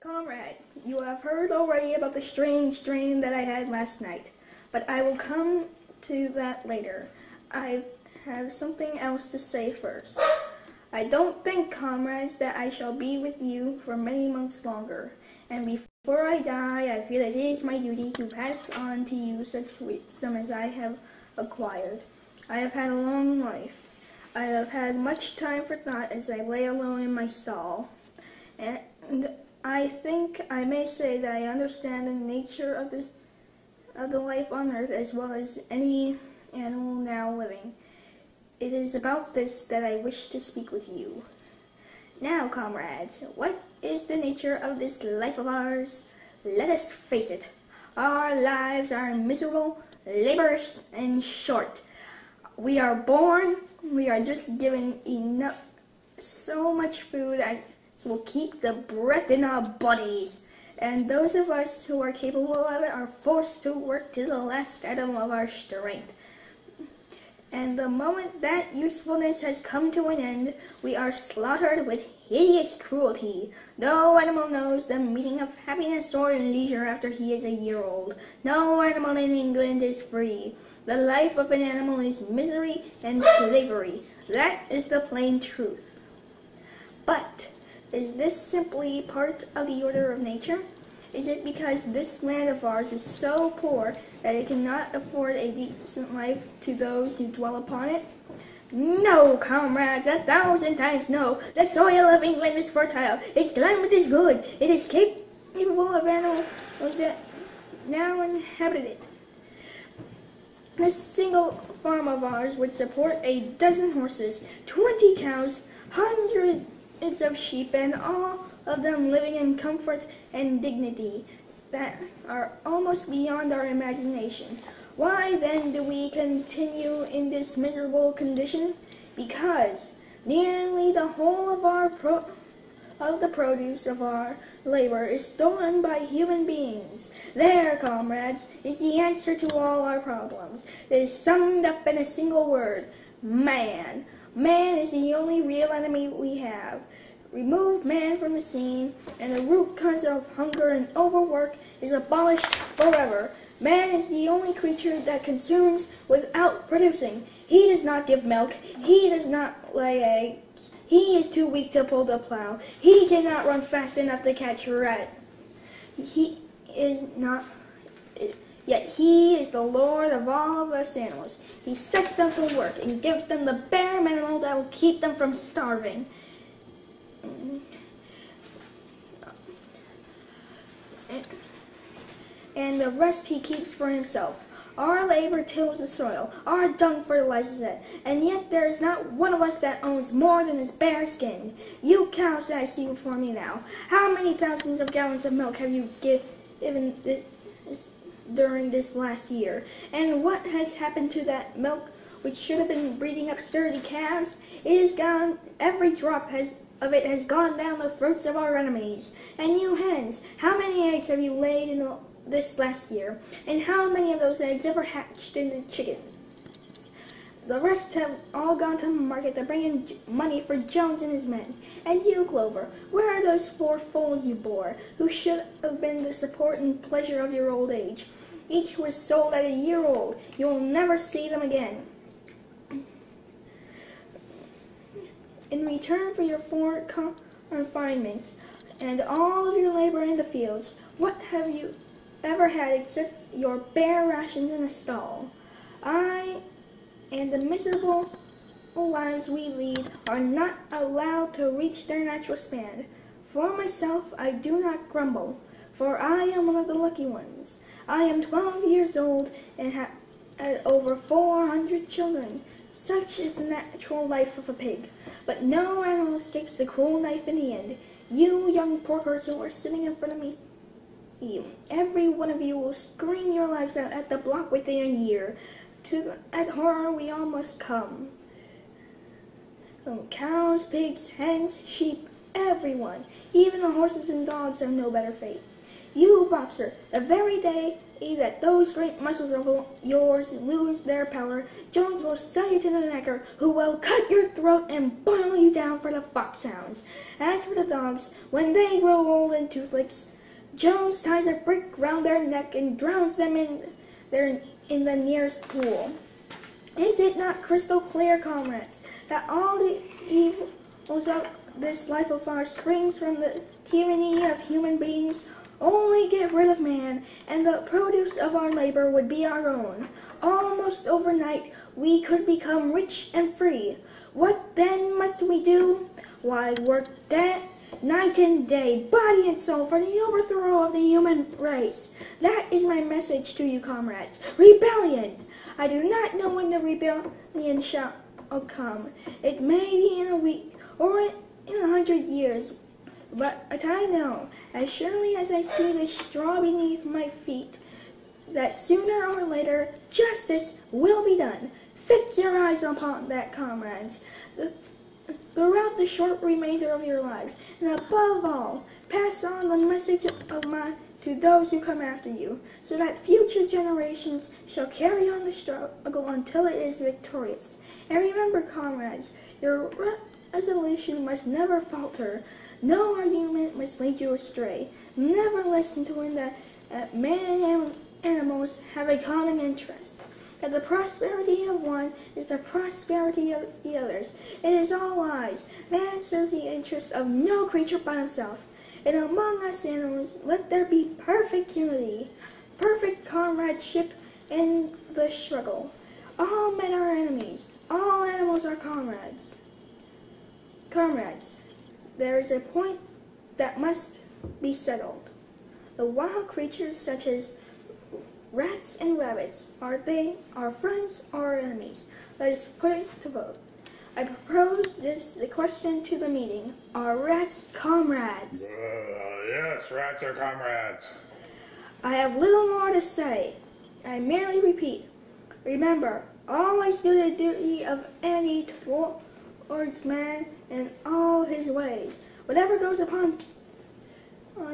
Comrades, you have heard already about the strange dream that I had last night, but I will come to that later. I have something else to say first. I don't think, comrades, that I shall be with you for many months longer, and before I die, I feel it is my duty to pass on to you such wisdom as I have acquired. I have had a long life. I have had much time for thought as I lay alone in my stall, and I think I may say that I understand the nature of the life on earth as well as any animal now living. It is about this that I wish to speak with you. Now, comrades, what is the nature of this life of ours? Let us face it. Our lives are miserable, laborious, and short. We are born, we are just given enough, so much food as will keep the breath in our bodies, and those of us who are capable of it are forced to work to the last atom of our strength. And the moment that usefulness has come to an end, we are slaughtered with hideous cruelty. No animal knows the meaning of happiness or leisure after he is a year old. No animal in England is free. The life of an animal is misery and slavery. That is the plain truth. But is this simply part of the order of nature? Is it because this land of ours is so poor that it cannot afford a decent life to those who dwell upon it? No, comrades, 1,000 times no. The soil of England is fertile. Its climate is good. It is capable of animals that now inhabit it. This single farm of ours would support a dozen horses, 20 cows, hundreds of sheep, and all of them living in comfort and dignity that are almost beyond our imagination. Why then do we continue in this miserable condition? Because nearly the whole of the produce of our labor is stolen by human beings. There, comrades, is the answer to all our problems. It is summed up in a single word: man. Man is the only real enemy we have. Remove man from the scene, and the root cause of hunger and overwork is abolished forever. Man is the only creature that consumes without producing. He does not give milk. He does not lay eggs. He is too weak to pull the plow. He cannot run fast enough to catch rats. Yet he is the Lord of all of us animals. He sets them to work and gives them the bare minimum that will keep them from starving. And the rest he keeps for himself. Our labor tills the soil, our dung fertilizes it, and yet there is not one of us that owns more than his bare skin. You cows that I see before me now, how many thousands of gallons of milk have you given during this last year? And what has happened to that milk which should have been breeding up sturdy calves? It is gone. Every drop of it has gone down the throats of our enemies. And you hens, how many eggs have you laid in this last year? And how many of those eggs ever hatched into chickens? The rest have all gone to market to bring in money for Jones and his men. And you, Clover, where are those 4 foals you bore, who should have been the support and pleasure of your old age? Each was sold at a year old. You will never see them again. In return for your 4 confinements and all of your labor in the fields, what have you ever had except your bare rations in a stall? I and the miserable lives we lead are not allowed to reach their natural span. For myself, I do not grumble, for I am one of the lucky ones. I am 12 years old and have had over 400 children. Such is the natural life of a pig. But no animal escapes the cruel knife in the end. You young porkers who are sitting in front of me, every one of you will scream your lives out at the block within a year. To that horror we all must come. Cows, pigs, hens, sheep, everyone, even the horses and dogs have no better fate. You, boxer, the very day that those great muscles of yours lose their power, Jones will sell you to the necker, who will cut your throat and boil you down for the foxhounds. As for the dogs, when they grow old and toothless, Jones ties a brick round their neck and drowns them in the nearest pool. Is it not crystal clear, comrades, that all the evils of this life of ours springs from the tyranny of human beings? Only get rid of man, and the produce of our labor would be our own. Almost overnight we could become rich and free. What then must we do? Why, work night and day, body and soul, for the overthrow of the human race. That is my message to you, comrades. Rebellion! I do not know when the rebellion shall come. It may be in a week or in 100 years. But I know, as surely as I see the straw beneath my feet, that sooner or later justice will be done. Fix your eyes upon that, comrades, throughout the short remainder of your lives, and above all, pass on the message of mine to those who come after you, so that future generations shall carry on the struggle until it is victorious. And remember, comrades, your resolution must never falter. No argument must lead you astray. Never listen to when that man and animals have a common interest. That the prosperity of one is the prosperity of the others. It is all lies. Man serves the interest of no creature but himself. And among us animals, let there be perfect unity, perfect comradeship in the struggle. All men are enemies. All animals are comrades. Comrades, there is a point that must be settled. The wild creatures such as rats and rabbits, are they our friends or our enemies? Let us put it to vote. I propose the question to the meeting. Are rats comrades? Yes, rats are comrades. I have little more to say. I merely repeat. Remember, always do the duty of enemy towards man in all his ways. Whatever goes upon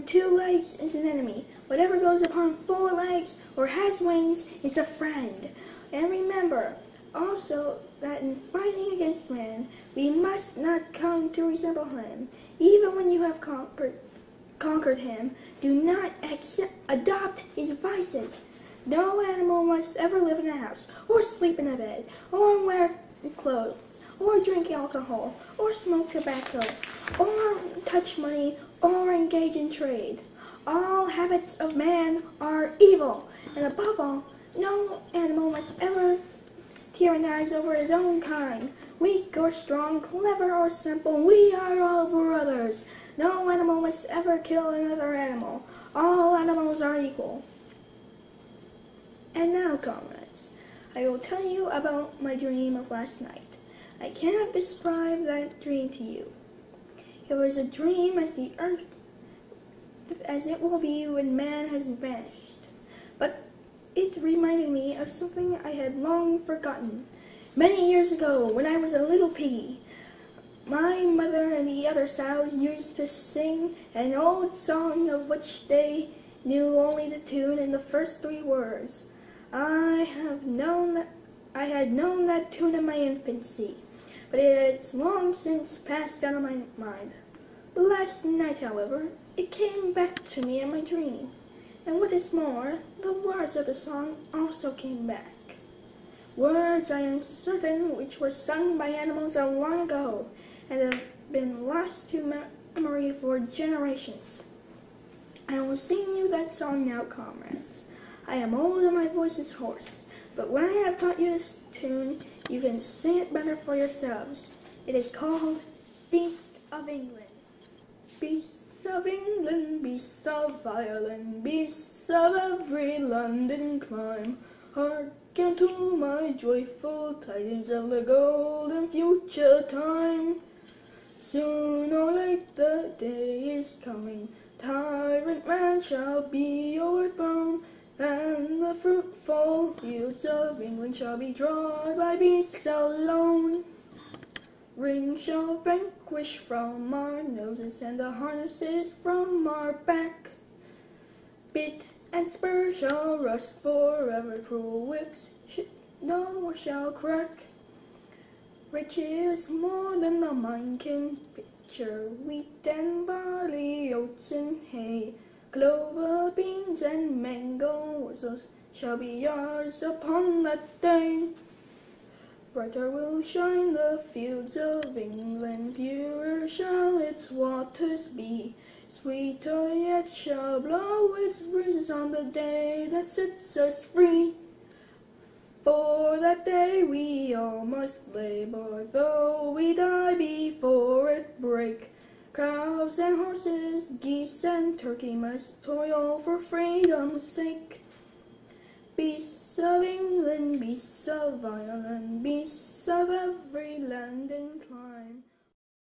two legs is an enemy. Whatever goes upon four legs or has wings is a friend. And remember also that in fighting against man, we must not come to resemble him. Even when you have conquered him, do not adopt his vices. No animal must ever live in a house, or sleep in a bed, or wear clothes, or drink alcohol, or smoke tobacco, or touch money, or engage in trade. All habits of man are evil, and above all, no animal must ever tyrannize over his own kind. Weak or strong, clever or simple, we are all brothers. No animal must ever kill another animal. All animals are equal. And now, comrades, I will tell you about my dream of last night. I cannot describe that dream to you. It was a dream as the earth as it will be when man has vanished. But it reminded me of something I had long forgotten. Many years ago, when I was a little piggy, my mother and the other sows used to sing an old song of which they knew only the tune and the first 3 words. I had known that tune in my infancy, but it has long since passed out of my mind. Last night, however, it came back to me in my dream, and what is more, the words of the song also came back. Words, I am certain, which were sung by animals a long ago, and have been lost to memory for generations. I will sing you that song now, comrades. I am old and my voice is hoarse, but when I have taught you this tune, you can sing it better for yourselves. It is called Beasts of England. Beasts of England, beasts of Ireland, beasts of every London clime, hearken to my joyful tidings of the golden future time. Soon or late the day is coming, tyrant man shall be overthrown, and the fruitful fields of England shall be trod by beasts alone. Rings shall vanquish from our noses, and the harnesses from our back. Bit and spur shall rust forever, cruel whips no more shall crack. Riches more than the mind can picture, wheat and barley, oats and hay, clover, beans and mangoes shall be yours upon that day. Brighter will shine the fields of England, purer shall its waters be, sweeter yet shall blow its breezes on the day that sets us free. For that day we all must labor, though we die before it break. Cows and horses, geese and turkey must toil for freedom's sake. Beasts of England, beasts of Ireland, beasts of every land and clime,